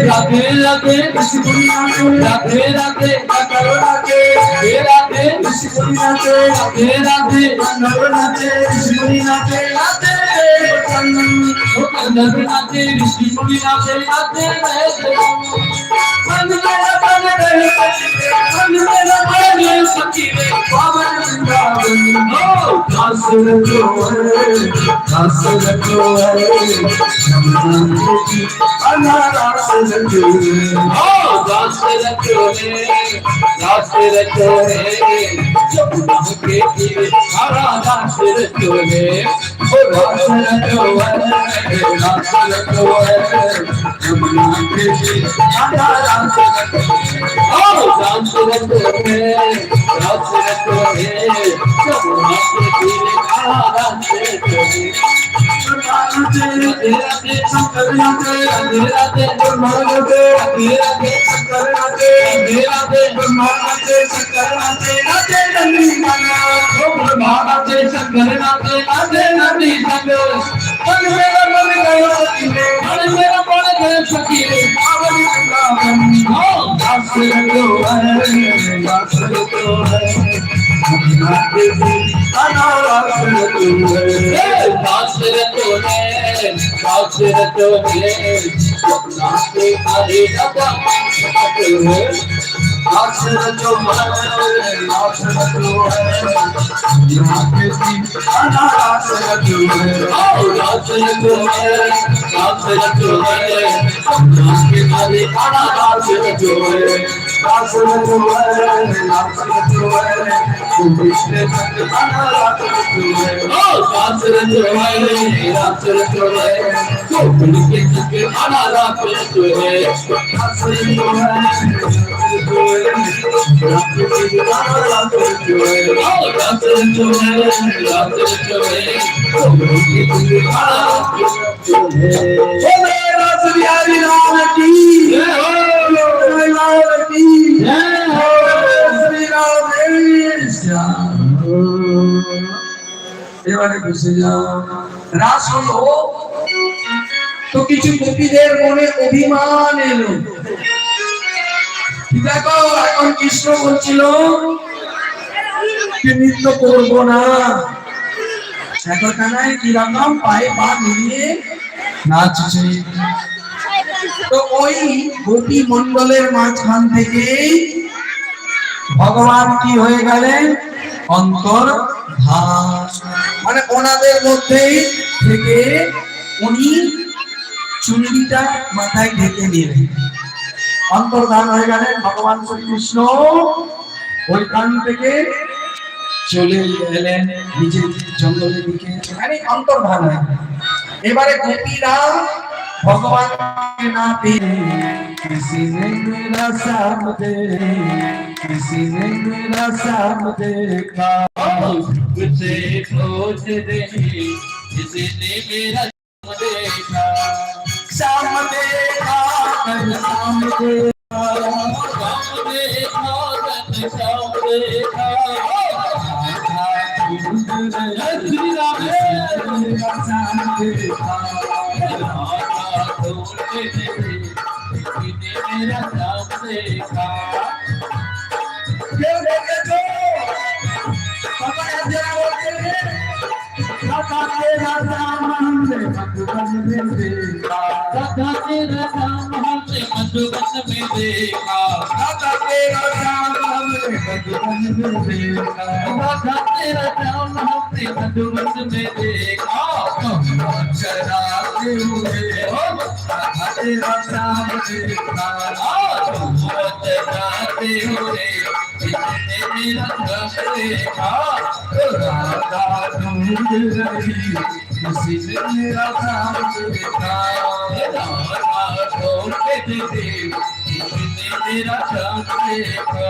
রাধে রাধে কৃষ্ণ নাচে রাধে রাধে কাকার নাচে রাধে কৃষ্ণ নাচে রাধে রাধে কাকার নাচে কৃষ্ণ নাচে রাধে ও কাকার নাচে কৃষ্ণ নাচে রাধে मन मेरा बन गए मन मेरा बन गए सखीरे पावन वृंदावन हो दास रखो है अनारास रखो हो दास रखो है यमुना के तीरे हरा दास रखो है ओ दास रखो है यमुना के तीरे हरा राम सूरत है शंकर नाचे राधे राधे नाचे शंकर नाचे राधे नाचे शंकर नाचे राधे नंदी नाचे शंकर नाचे राधे नंदी शंकर मन मेरा मन गयो सखीरे मन मेरा मन गयो सखीरे पावन वृंदावन हो दास रखो है अनारास रखो है दास रखो है नाचे हरे राधा रखो है दास रखो है अनारास रखो है दास रखो है नाचे हरे अनारास रखो है दास रखो है कृष्ण भक्त अनारास रखो है दास रखो है दास रखो है गोपी के अनारास रखो है दास रखो है बिहारी राम की এবারে বসে যাও রাস হলো তো কিছু গোপীদের মনে অভিমান এলো দেখো এখন কৃষ্ণ বলছিল নৃত্য করবো না এখন কানায় কিরকম পায়ে পা মিলিয়ে নাচছে তো ওই গোপী মন্ডলের মাঝখান থেকে ভগবান কি হয়ে গেলেন অন্তর্ধান মানে ওনাদের মধ্যেই থেকে উনি চুনরিটা মাথায় ঢেকে নিলেন অন্তর্ধান হয়ে গেলেন ভগবান শ্রীকৃষ্ণ ওইখান থেকে চলে এলেন নিজের জঙ্গলের দিকে মানে অন্তর্ধান হয়ে এবারে গোপীরা भगवान ना तेरे किसी ने मेरा साथ दे किसी ने मेरा साथ देखा तुझे खोज दे किसी ने मेरा देखा शाम देखा कल शाम देखा शाम देखा मेरा नाम देखा क्यों देखे तो पकड़ जाओगे राधा तेरा नाम हमने मधुबन में देखा राधा तेरा नाम हमने मधुबन में देखा राधा तेरा नाम हमने मधुबन में देखा राधा तेरा नाम हमने मधुबन में देखा शराबी हुए हो राधा तेरा नाम देखा शराबी हुए जिसने मेरा नाम देखा राधा ढूंढ रही किसी ने मेरा नाम देखा राधा ढूंढ रही किसी ने मेरा नाम देखा